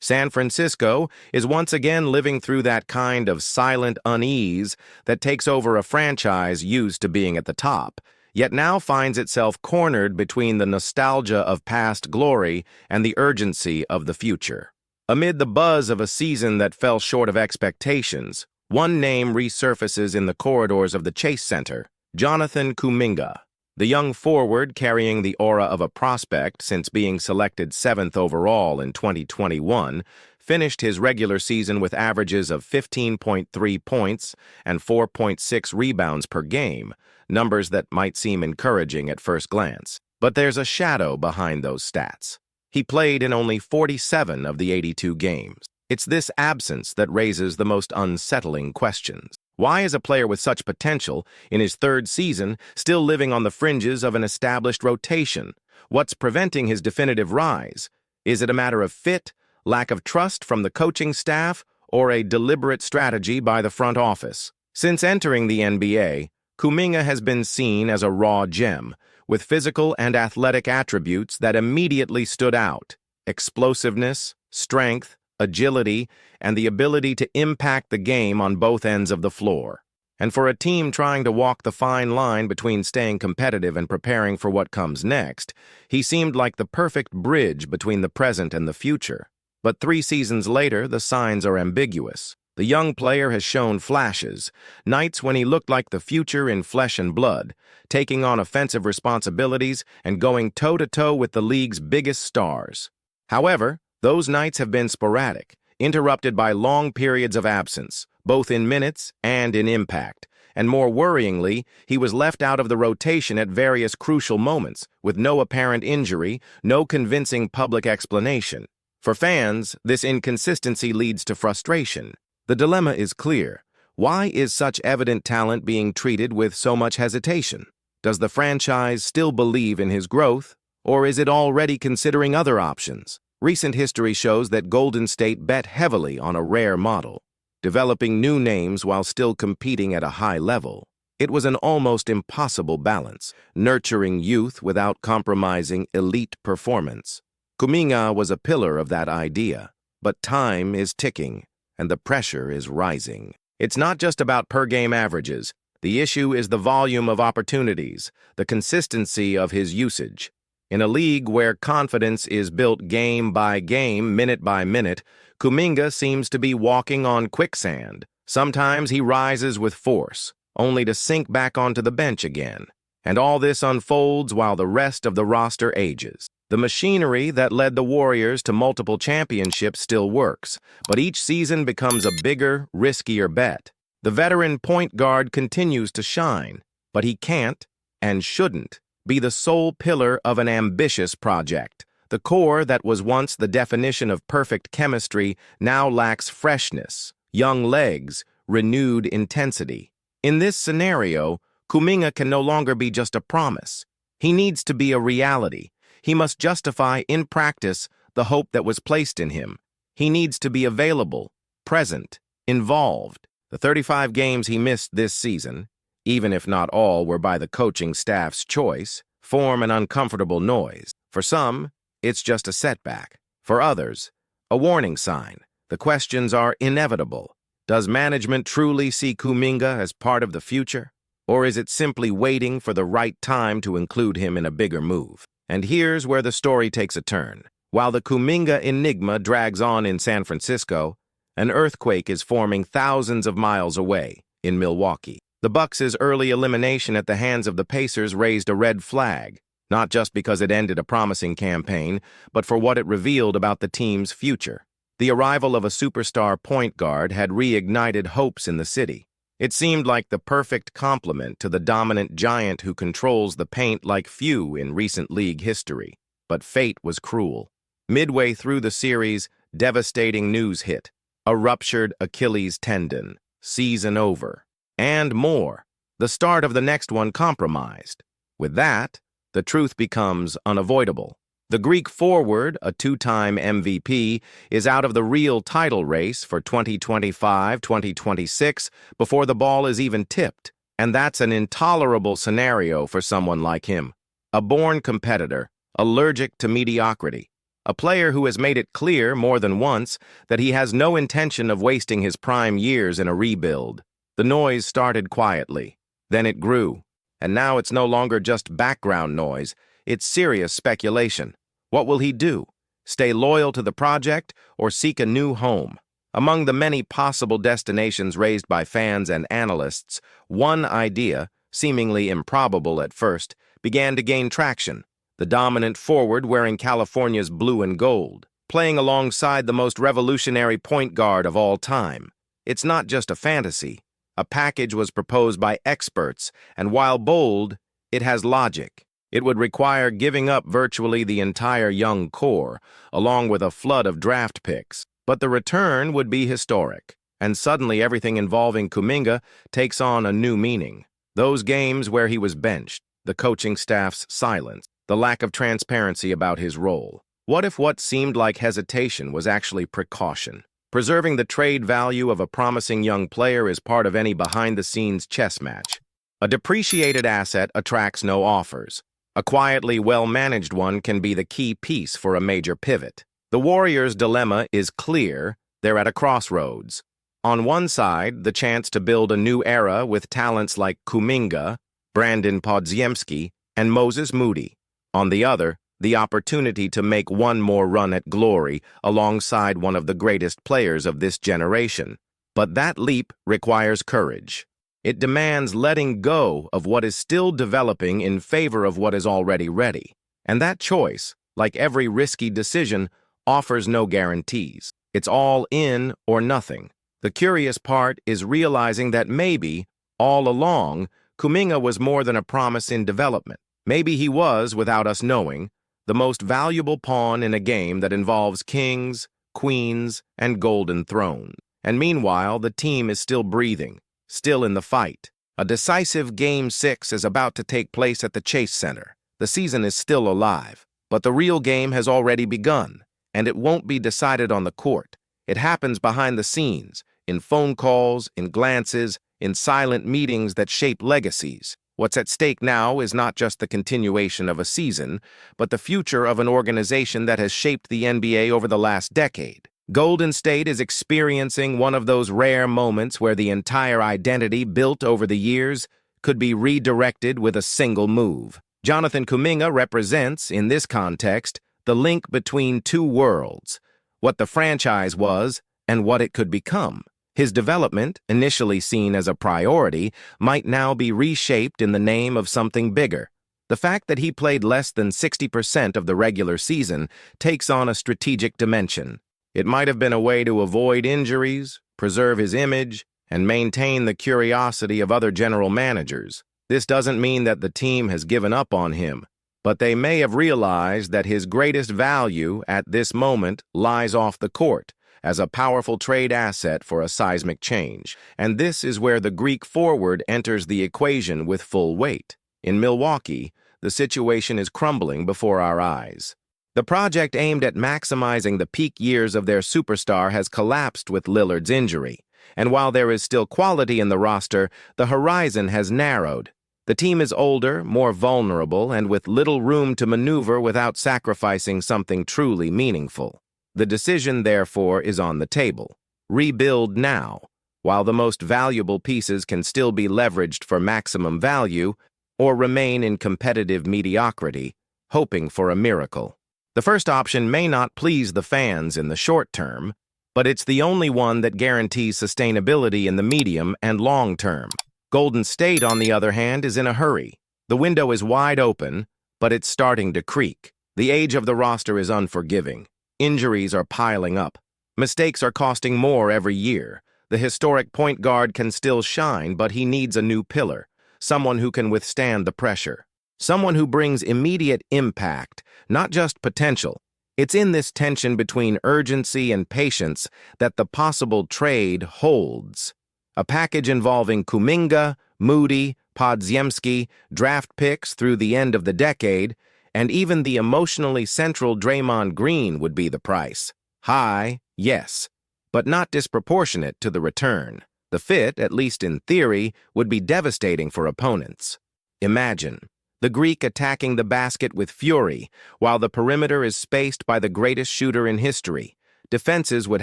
San Francisco is once again living through that kind of silent unease that takes over a franchise used to being at the top, yet now finds itself cornered between the nostalgia of past glory and the urgency of the future. Amid the buzz of a season that fell short of expectations, one name resurfaces in the corridors of the Chase Center: Jonathan Kuminga. The young forward, carrying the aura of a prospect since being selected 7th overall in 2021, finished his regular season with averages of 15.3 points and 4.6 rebounds per game, numbers that might seem encouraging at first glance. But there's a shadow behind those stats. He played in only 47 of the 82 games. It's this absence that raises the most unsettling questions. Why is a player with such potential, in his third season, still living on the fringes of an established rotation? What's preventing his definitive rise? Is it a matter of fit, lack of trust from the coaching staff, or a deliberate strategy by the front office? Since entering the NBA, Kuminga has been seen as a raw gem, with physical and athletic attributes that immediately stood out: explosiveness, strength, agility, and the ability to impact the game on both ends of the floor. And for a team trying to walk the fine line between staying competitive and preparing for what comes next, he seemed like the perfect bridge between the present and the future. But 3 seasons later, the signs are ambiguous. The young player has shown flashes, nights when he looked like the future in flesh and blood, taking on offensive responsibilities and going toe-to-toe with the league's biggest stars. However, those nights have been sporadic, interrupted by long periods of absence, both in minutes and in impact. And more worryingly, he was left out of the rotation at various crucial moments, with no apparent injury, no convincing public explanation. For fans, this inconsistency leads to frustration. The dilemma is clear. Why is such evident talent being treated with so much hesitation? Does the franchise still believe in his growth, or is it already considering other options? Recent history shows that Golden State bet heavily on a rare model, developing new names while still competing at a high level. It was an almost impossible balance, nurturing youth without compromising elite performance. Kuminga was a pillar of that idea, but time is ticking, and the pressure is rising. It's not just about per-game averages. The issue is the volume of opportunities, the consistency of his usage. In a league where confidence is built game by game, minute by minute, Kuminga seems to be walking on quicksand. Sometimes he rises with force, only to sink back onto the bench again. And all this unfolds while the rest of the roster ages. The machinery that led the Warriors to multiple championships still works, but each season becomes a bigger, riskier bet. The veteran point guard continues to shine, but he can't, and shouldn't, be the sole pillar of an ambitious project. The core that was once the definition of perfect chemistry now lacks freshness, young legs, renewed intensity. In this scenario, Kuminga can no longer be just a promise. He needs to be a reality. He must justify in practice the hope that was placed in him. He needs to be available, present, involved. The 35 games he missed this season, even if not all were by the coaching staff's choice, form an uncomfortable noise. For some, it's just a setback. For others, a warning sign. The questions are inevitable. Does management truly see Kuminga as part of the future? Or is it simply waiting for the right time to include him in a bigger move? And here's where the story takes a turn. While the Kuminga enigma drags on in San Francisco, an earthquake is forming thousands of miles away in Milwaukee. The Bucks' early elimination at the hands of the Pacers raised a red flag, not just because it ended a promising campaign, but for what it revealed about the team's future. The arrival of a superstar point guard had reignited hopes in the city. It seemed like the perfect complement to the dominant giant who controls the paint like few in recent league history. But fate was cruel. Midway through the series, devastating news hit. A ruptured Achilles tendon, season over. And more, the start of the next one compromised. With that, the truth becomes unavoidable. The Greek forward, a 2-time MVP, is out of the real title race for 2025-2026 before the ball is even tipped. And that's an intolerable scenario for someone like him. A born competitor, allergic to mediocrity. A player who has made it clear more than once that he has no intention of wasting his prime years in a rebuild. The noise started quietly. Then it grew. And now it's no longer just background noise. It's serious speculation. What will he do? Stay loyal to the project or seek a new home? Among the many possible destinations raised by fans and analysts, one idea, seemingly improbable at first, began to gain traction. The dominant forward wearing California's blue and gold, playing alongside the most revolutionary point guard of all time. It's not just a fantasy. A package was proposed by experts, and while bold, it has logic. It would require giving up virtually the entire young core, along with a flood of draft picks. But the return would be historic, and suddenly everything involving Kuminga takes on a new meaning. Those games where he was benched, the coaching staff's silence, the lack of transparency about his role. What if what seemed like hesitation was actually precaution? Preserving the trade value of a promising young player is part of any behind-the-scenes chess match. A depreciated asset attracts no offers. A quietly well-managed one can be the key piece for a major pivot. The Warriors' dilemma is clear. They're at a crossroads. On one side, the chance to build a new era with talents like Kuminga, Brandon Podziemski, and Moses Moody. On the other, the opportunity to make one more run at glory alongside one of the greatest players of this generation. But that leap requires courage. It demands letting go of what is still developing in favor of what is already ready. And that choice, like every risky decision, offers no guarantees. It's all in or nothing. The curious part is realizing that maybe, all along, Kuminga was more than a promise in development. Maybe he was, without us knowing, the most valuable pawn in a game that involves kings, queens, and golden thrones. And meanwhile, the team is still breathing, still in the fight. A decisive Game 6 is about to take place at the Chase Center. The season is still alive, but the real game has already begun, and it won't be decided on the court. It happens behind the scenes, in phone calls, in glances, in silent meetings that shape legacies. What's at stake now is not just the continuation of a season, but the future of an organization that has shaped the NBA over the last decade. Golden State is experiencing one of those rare moments where the entire identity built over the years could be redirected with a single move. Jonathan Kuminga represents, in this context, the link between two worlds, what the franchise was and what it could become. His development, initially seen as a priority, might now be reshaped in the name of something bigger. The fact that he played less than 60% of the regular season takes on a strategic dimension. It might have been a way to avoid injuries, preserve his image, and maintain the curiosity of other general managers. This doesn't mean that the team has given up on him, but they may have realized that his greatest value at this moment lies off the court, as a powerful trade asset for a seismic change. And this is where the Greek forward enters the equation with full weight. In Milwaukee, the situation is crumbling before our eyes. The project aimed at maximizing the peak years of their superstar has collapsed with Lillard's injury. And while there is still quality in the roster, the horizon has narrowed. The team is older, more vulnerable, and with little room to maneuver without sacrificing something truly meaningful. The decision, therefore, is on the table. Rebuild now, while the most valuable pieces can still be leveraged for maximum value, or remain in competitive mediocrity, hoping for a miracle. The first option may not please the fans in the short term, but it's the only one that guarantees sustainability in the medium and long term. Golden State, on the other hand, is in a hurry. The window is wide open, but it's starting to creak. The age of the roster is unforgiving. Injuries are piling up. Mistakes are costing more every year. The historic point guard can still shine, but he needs a new pillar, someone who can withstand the pressure, someone who brings immediate impact, not just potential. It's in this tension between urgency and patience that the possible trade holds. A package involving Kuminga, Moody, Podziemski, draft picks through the end of the decade, and even the emotionally central Draymond Green would be the price. High, yes, but not disproportionate to the return. The fit, at least in theory, would be devastating for opponents. Imagine, the Greek attacking the basket with fury, while the perimeter is spaced by the greatest shooter in history. Defenses would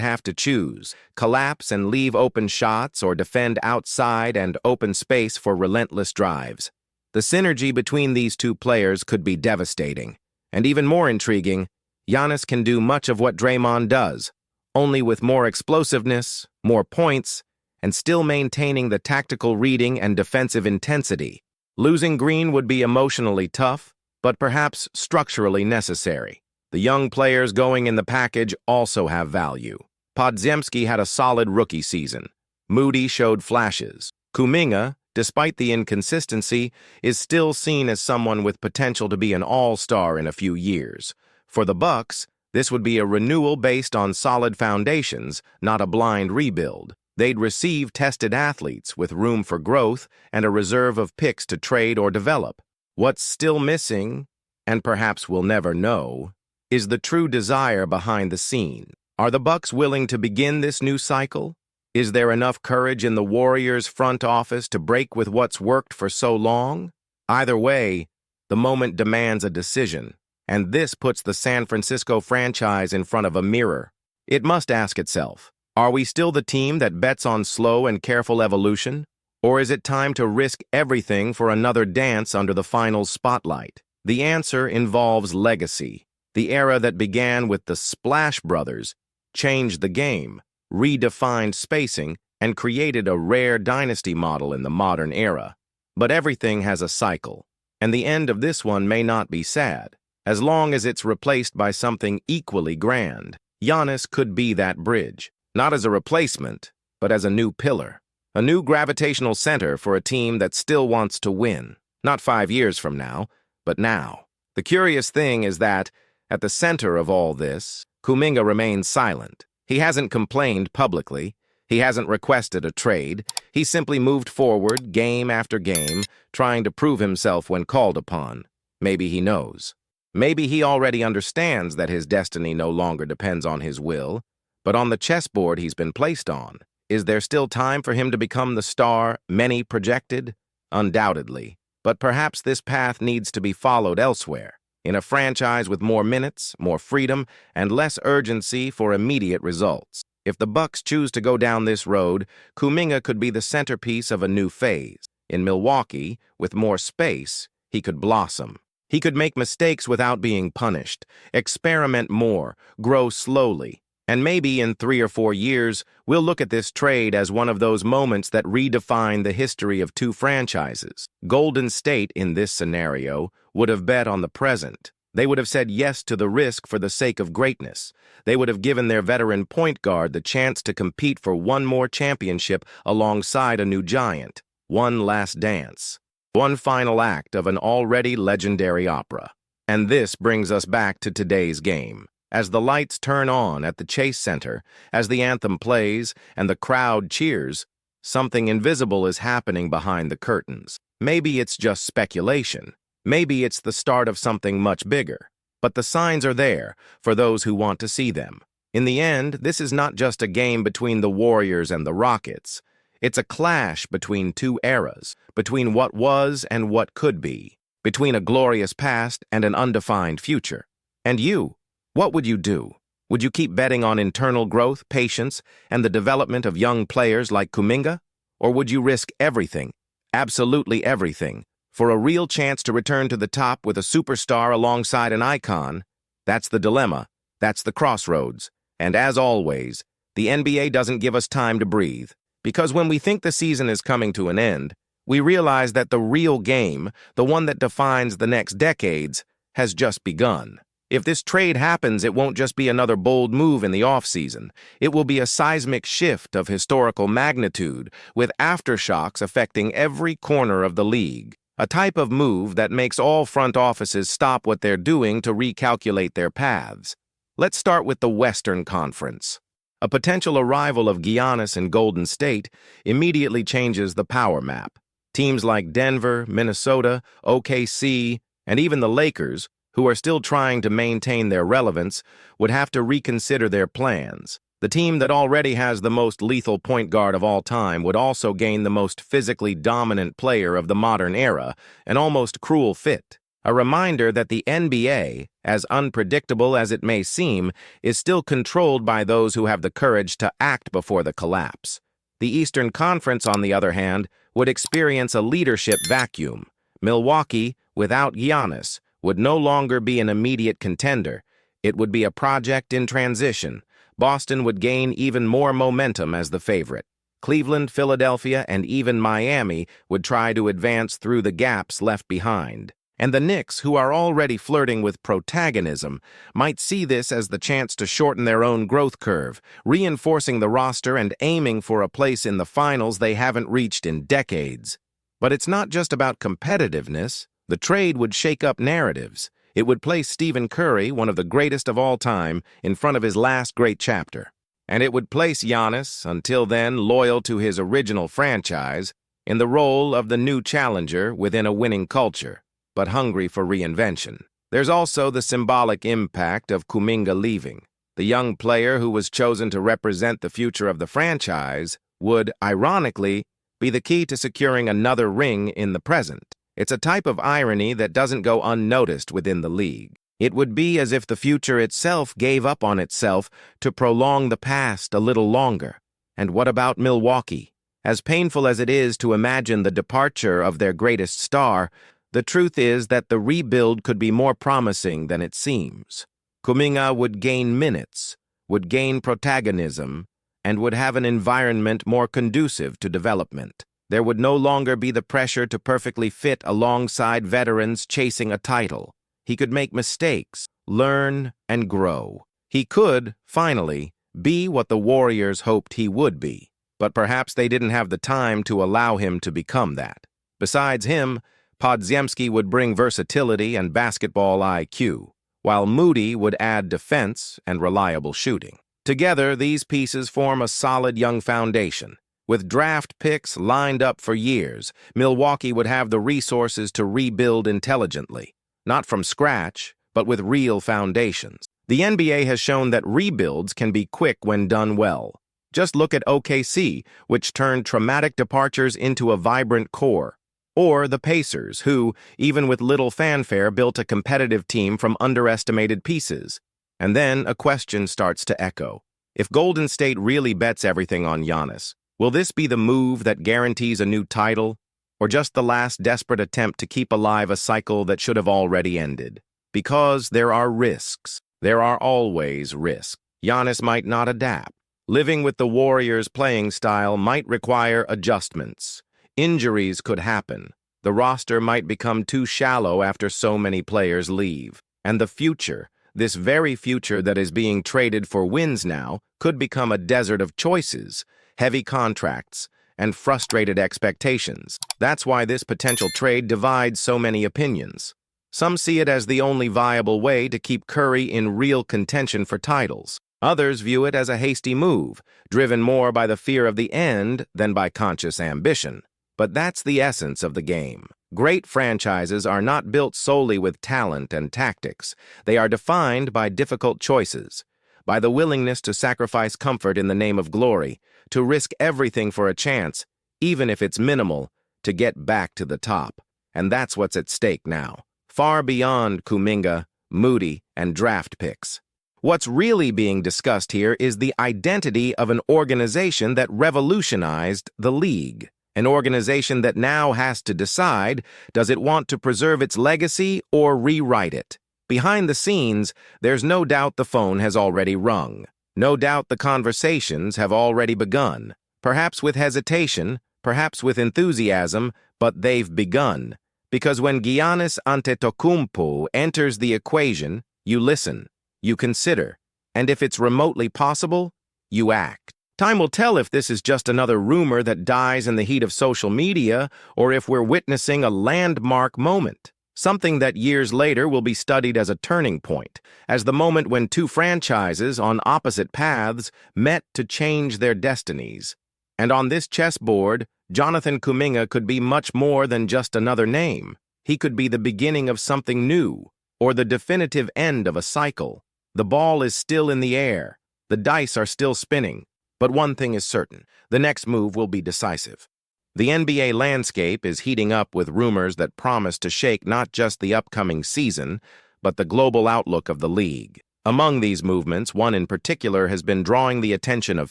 have to choose, collapse and leave open shots or defend outside and open space for relentless drives. The synergy between these two players could be devastating. And even more intriguing, Giannis can do much of what Draymond does, only with more explosiveness, more points, and still maintaining the tactical reading and defensive intensity. Losing Green would be emotionally tough, but perhaps structurally necessary. The young players going in the package also have value. Podziemski had a solid rookie season. Moody showed flashes. Kuminga, despite the inconsistency, is still seen as someone with potential to be an all-star in a few years. For the Bucks, this would be a renewal based on solid foundations, not a blind rebuild. They'd receive tested athletes with room for growth and a reserve of picks to trade or develop. What's still missing, and perhaps we'll never know, is the true desire behind the scene. Are the Bucks willing to begin this new cycle? Is there enough courage in the Warriors' front office to break with what's worked for so long? Either way, the moment demands a decision, and this puts the San Francisco franchise in front of a mirror. It must ask itself, are we still the team that bets on slow and careful evolution? Or is it time to risk everything for another dance under the finals spotlight? The answer involves legacy. The era that began with the Splash Brothers changed the game, redefined spacing, and created a rare dynasty model in the modern era. But everything has a cycle, and the end of this one may not be sad, as long as it's replaced by something equally grand. Giannis could be that bridge, not as a replacement, but as a new pillar, a new gravitational center for a team that still wants to win, not 5 years from now, but now. The curious thing is that, at the center of all this, Kuminga remains silent. He hasn't complained publicly. He hasn't requested a trade. He simply moved forward game after game, trying to prove himself when called upon. Maybe he knows. Maybe he already understands that his destiny no longer depends on his will, but on the chessboard he's been placed on. Is there still time for him to become the star many projected? Undoubtedly. But perhaps this path needs to be followed elsewhere, in a franchise with more minutes, more freedom, and less urgency for immediate results. If the Bucks choose to go down this road, Kuminga could be the centerpiece of a new phase. In Milwaukee, with more space, he could blossom. He could make mistakes without being punished, experiment more, grow slowly. And maybe in 3 or 4 years, we'll look at this trade as one of those moments that redefine the history of two franchises. Golden State, in this scenario, would have bet on the present. They would have said yes to the risk for the sake of greatness. They would have given their veteran point guard the chance to compete for one more championship alongside a new giant. One last dance. One final act of an already legendary opera. And this brings us back to today's game. As the lights turn on at the Chase Center, as the anthem plays and the crowd cheers, something invisible is happening behind the curtains. Maybe it's just speculation. Maybe it's the start of something much bigger. But the signs are there for those who want to see them. In the end, this is not just a game between the Warriors and the Rockets. It's a clash between two eras, between what was and what could be, between a glorious past and an undefined future. And you? What would you do? Would you keep betting on internal growth, patience, and the development of young players like Kuminga? Or would you risk everything, absolutely everything, for a real chance to return to the top with a superstar alongside an icon? That's the dilemma. That's the crossroads. And as always, the NBA doesn't give us time to breathe. Because when we think the season is coming to an end, we realize that the real game, the one that defines the next decades, has just begun. If this trade happens, it won't just be another bold move in the offseason. It will be a seismic shift of historical magnitude, with aftershocks affecting every corner of the league. A type of move that makes all front offices stop what they're doing to recalculate their paths. Let's start with the Western Conference. A potential arrival of Giannis in Golden State immediately changes the power map. Teams like Denver, Minnesota, OKC, and even the Lakers, who are still trying to maintain their relevance, would have to reconsider their plans. The team that already has the most lethal point guard of all time would also gain the most physically dominant player of the modern era, an almost cruel fit. A reminder that the NBA, as unpredictable as it may seem, is still controlled by those who have the courage to act before the collapse. The Eastern Conference, on the other hand, would experience a leadership vacuum. Milwaukee, without Giannis, would no longer be an immediate contender. It would be a project in transition. Boston would gain even more momentum as the favorite. Cleveland, Philadelphia, and even Miami would try to advance through the gaps left behind. And the Knicks, who are already flirting with protagonism, might see this as the chance to shorten their own growth curve, reinforcing the roster and aiming for a place in the finals they haven't reached in decades. But it's not just about competitiveness. The trade would shake up narratives. It would place Stephen Curry, one of the greatest of all time, in front of his last great chapter. And it would place Giannis, until then loyal to his original franchise, in the role of the new challenger within a winning culture, but hungry for reinvention. There's also the symbolic impact of Kuminga leaving. The young player who was chosen to represent the future of the franchise would, ironically, be the key to securing another ring in the present. It's a type of irony that doesn't go unnoticed within the league. It would be as if the future itself gave up on itself to prolong the past a little longer. And what about Milwaukee? As painful as it is to imagine the departure of their greatest star, the truth is that the rebuild could be more promising than it seems. Kuminga would gain minutes, would gain protagonism, and would have an environment more conducive to development. There would no longer be the pressure to perfectly fit alongside veterans chasing a title. He could make mistakes, learn, and grow. He could, finally, be what the Warriors hoped he would be. But perhaps they didn't have the time to allow him to become that. Besides him, Podziemski would bring versatility and basketball IQ, while Moody would add defense and reliable shooting. Together, these pieces form a solid young foundation. With draft picks lined up for years, Milwaukee would have the resources to rebuild intelligently, not from scratch, but with real foundations. The NBA has shown that rebuilds can be quick when done well. Just look at OKC, which turned traumatic departures into a vibrant core. Or the Pacers, who, even with little fanfare, built a competitive team from underestimated pieces. And then a question starts to echo. If Golden State really bets everything on Giannis, will this be the move that guarantees a new title, or just the last desperate attempt to keep alive a cycle that should have already ended? Because there are risks. There are always risks. Giannis might not adapt. Living with the Warriors' playing style might require adjustments. Injuries could happen. The roster might become too shallow after so many players leave. And the future, this very future that is being traded for wins now, could become a desert of choices, heavy contracts, and frustrated expectations. That's why this potential trade divides so many opinions. Some see it as the only viable way to keep Curry in real contention for titles. Others view it as a hasty move, driven more by the fear of the end than by conscious ambition. But that's the essence of the game. Great franchises are not built solely with talent and tactics. They are defined by difficult choices, by the willingness to sacrifice comfort in the name of glory, to risk everything for a chance, even if it's minimal, to get back to the top. And that's what's at stake now, far beyond Kuminga, Moody, and draft picks. What's really being discussed here is the identity of an organization that revolutionized the league. An organization that now has to decide, does it want to preserve its legacy or rewrite it? Behind the scenes, there's no doubt the phone has already rung. No doubt the conversations have already begun. Perhaps with hesitation, perhaps with enthusiasm, but they've begun. Because when Giannis Antetokounmpo enters the equation, you listen, you consider, and if it's remotely possible, you act. Time will tell if this is just another rumor that dies in the heat of social media, or if we're witnessing a landmark moment. Something that years later will be studied as a turning point, as the moment when two franchises on opposite paths met to change their destinies. And on this chessboard, Jonathan Kuminga could be much more than just another name. He could be the beginning of something new, or the definitive end of a cycle. The ball is still in the air. The dice are still spinning, but one thing is certain: the next move will be decisive. The NBA landscape is heating up with rumors that promise to shake not just the upcoming season, but the global outlook of the league. Among these movements, one in particular has been drawing the attention of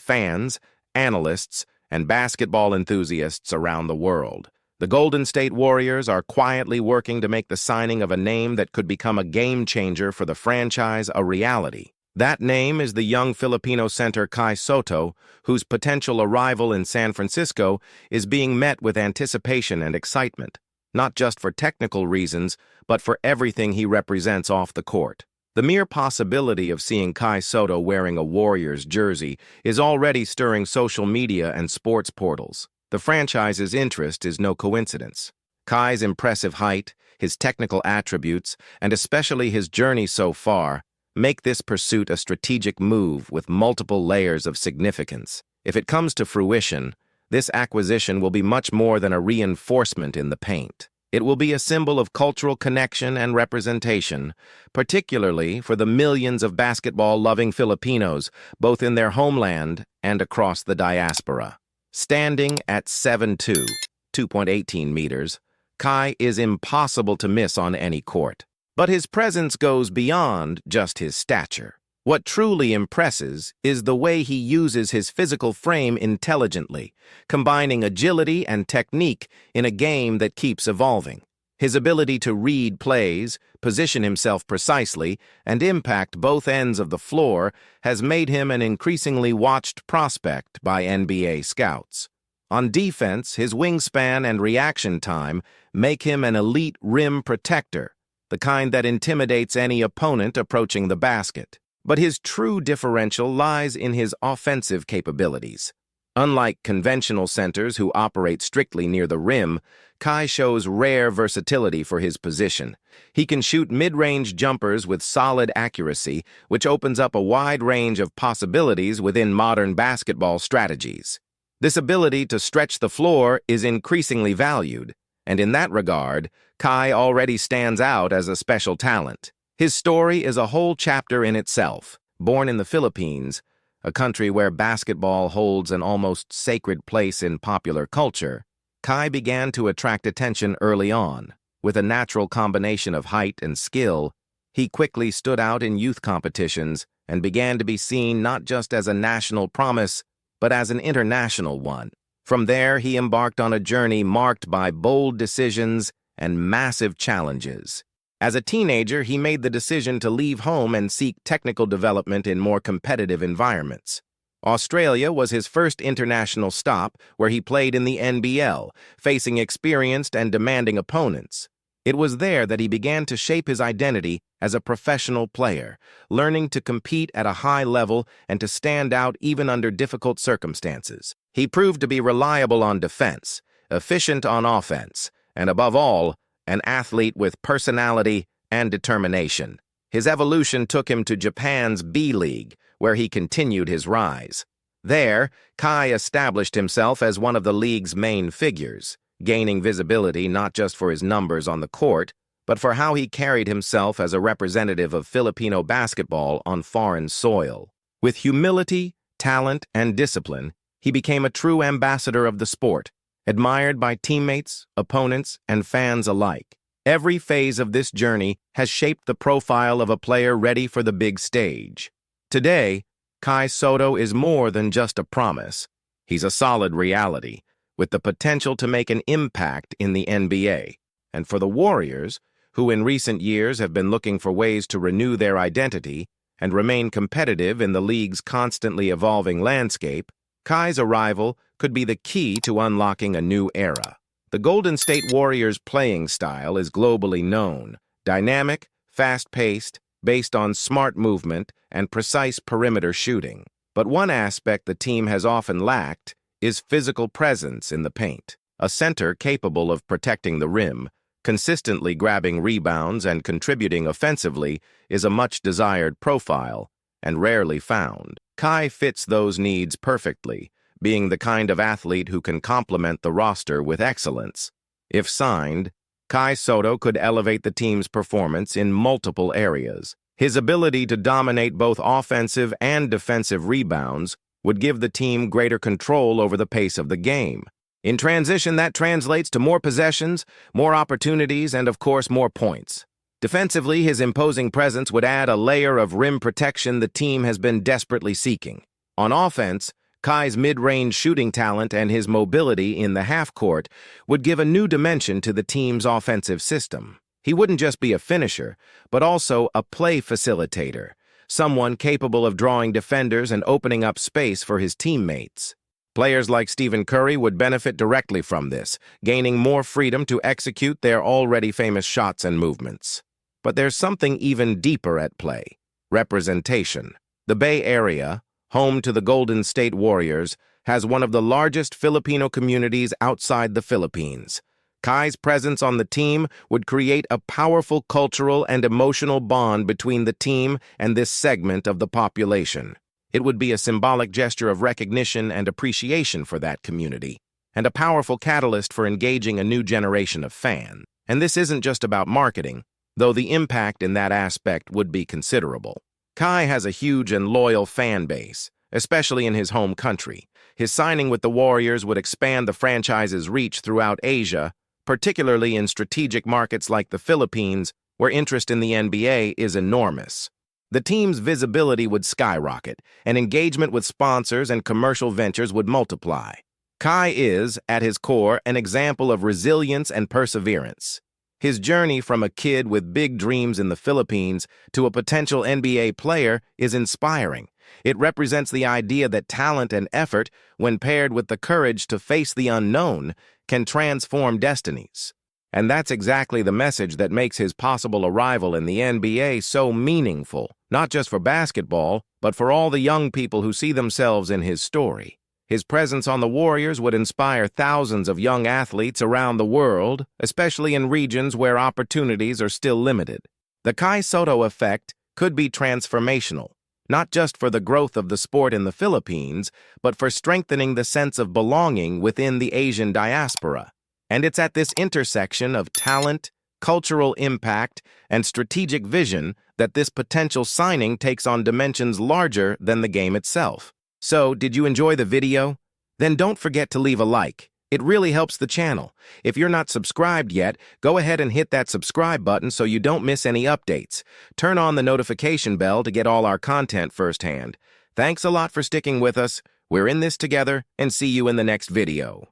fans, analysts, and basketball enthusiasts around the world. The Golden State Warriors are quietly working to make the signing of a name that could become a game-changer for the franchise a reality. That name is the young Filipino center Kai Sotto, whose potential arrival in San Francisco is being met with anticipation and excitement, not just for technical reasons, but for everything he represents off the court. The mere possibility of seeing Kai Sotto wearing a Warriors jersey is already stirring social media and sports portals. The franchise's interest is no coincidence. Kai's impressive height, his technical attributes, and especially his journey so far, make this pursuit a strategic move with multiple layers of significance. If it comes to fruition, this acquisition will be much more than a reinforcement in the paint. It will be a symbol of cultural connection and representation, particularly for the millions of basketball-loving Filipinos, both in their homeland and across the diaspora. Standing at 7'2", 2.18 meters, Kai is impossible to miss on any court. But his presence goes beyond just his stature. What truly impresses is the way he uses his physical frame intelligently, combining agility and technique in a game that keeps evolving. His ability to read plays, position himself precisely, and impact both ends of the floor has made him an increasingly watched prospect by NBA scouts. On defense, his wingspan and reaction time make him an elite rim protector, the kind that intimidates any opponent approaching the basket. But his true differential lies in his offensive capabilities. Unlike conventional centers who operate strictly near the rim, Kai shows rare versatility for his position. He can shoot mid-range jumpers with solid accuracy, which opens up a wide range of possibilities within modern basketball strategies. This ability to stretch the floor is increasingly valued, and in that regard, Kai already stands out as a special talent. His story is a whole chapter in itself. Born in the Philippines, a country where basketball holds an almost sacred place in popular culture, Kai began to attract attention early on. With a natural combination of height and skill, he quickly stood out in youth competitions and began to be seen not just as a national promise, but as an international one. From there, he embarked on a journey marked by bold decisions and massive challenges. As a teenager, he made the decision to leave home and seek technical development in more competitive environments. Australia was his first international stop, where he played in the NBL, facing experienced and demanding opponents. It was there that he began to shape his identity as a professional player, learning to compete at a high level and to stand out even under difficult circumstances. He proved to be reliable on defense, efficient on offense, and above all, an athlete with personality and determination. His evolution took him to Japan's B-League, where he continued his rise. There, Kai established himself as one of the league's main figures, gaining visibility not just for his numbers on the court, but for how he carried himself as a representative of Filipino basketball on foreign soil. With humility, talent, and discipline, he became a true ambassador of the sport, admired by teammates, opponents, and fans alike. Every phase of this journey has shaped the profile of a player ready for the big stage. Today, Kai Sotto is more than just a promise. He's a solid reality, with the potential to make an impact in the NBA. And for the Warriors, who in recent years have been looking for ways to renew their identity and remain competitive in the league's constantly evolving landscape, Kai's arrival could be the key to unlocking a new era. The Golden State Warriors' playing style is globally known: dynamic, fast-paced, based on smart movement and precise perimeter shooting. But one aspect the team has often lacked is physical presence in the paint. A center capable of protecting the rim, consistently grabbing rebounds and contributing offensively is a much-desired profile and rarely found. Kai fits those needs perfectly, being the kind of athlete who can complement the roster with excellence. If signed, Kai Sotto could elevate the team's performance in multiple areas. His ability to dominate both offensive and defensive rebounds would give the team greater control over the pace of the game. In transition, that translates to more possessions, more opportunities, and of course, more points. Defensively, his imposing presence would add a layer of rim protection the team has been desperately seeking. On offense, Kai's mid-range shooting talent and his mobility in the half-court would give a new dimension to the team's offensive system. He wouldn't just be a finisher, but also a play facilitator, someone capable of drawing defenders and opening up space for his teammates. Players like Stephen Curry would benefit directly from this, gaining more freedom to execute their already famous shots and movements. But there's something even deeper at play: representation. The Bay Area, home to the Golden State Warriors, has one of the largest Filipino communities outside the Philippines. Kai's presence on the team would create a powerful cultural and emotional bond between the team and this segment of the population. It would be a symbolic gesture of recognition and appreciation for that community, and a powerful catalyst for engaging a new generation of fans. And this isn't just about marketing, though the impact in that aspect would be considerable. Kai has a huge and loyal fan base, especially in his home country. His signing with the Warriors would expand the franchise's reach throughout Asia, particularly in strategic markets like the Philippines, where interest in the NBA is enormous. The team's visibility would skyrocket, and engagement with sponsors and commercial ventures would multiply. Kai is, at his core, an example of resilience and perseverance. His journey from a kid with big dreams in the Philippines to a potential NBA player is inspiring. It represents the idea that talent and effort, when paired with the courage to face the unknown, can transform destinies. And that's exactly the message that makes his possible arrival in the NBA so meaningful, not just for basketball, but for all the young people who see themselves in his story. His presence on the Warriors would inspire thousands of young athletes around the world, especially in regions where opportunities are still limited. The Kai Sotto effect could be transformational, not just for the growth of the sport in the Philippines, but for strengthening the sense of belonging within the Asian diaspora. And it's at this intersection of talent, cultural impact, and strategic vision that this potential signing takes on dimensions larger than the game itself. So, did you enjoy the video? Then don't forget to leave a like. It really helps the channel. If you're not subscribed yet, go ahead and hit that subscribe button so you don't miss any updates. Turn on the notification bell to get all our content firsthand. Thanks a lot for sticking with us. We're in this together, and see you in the next video.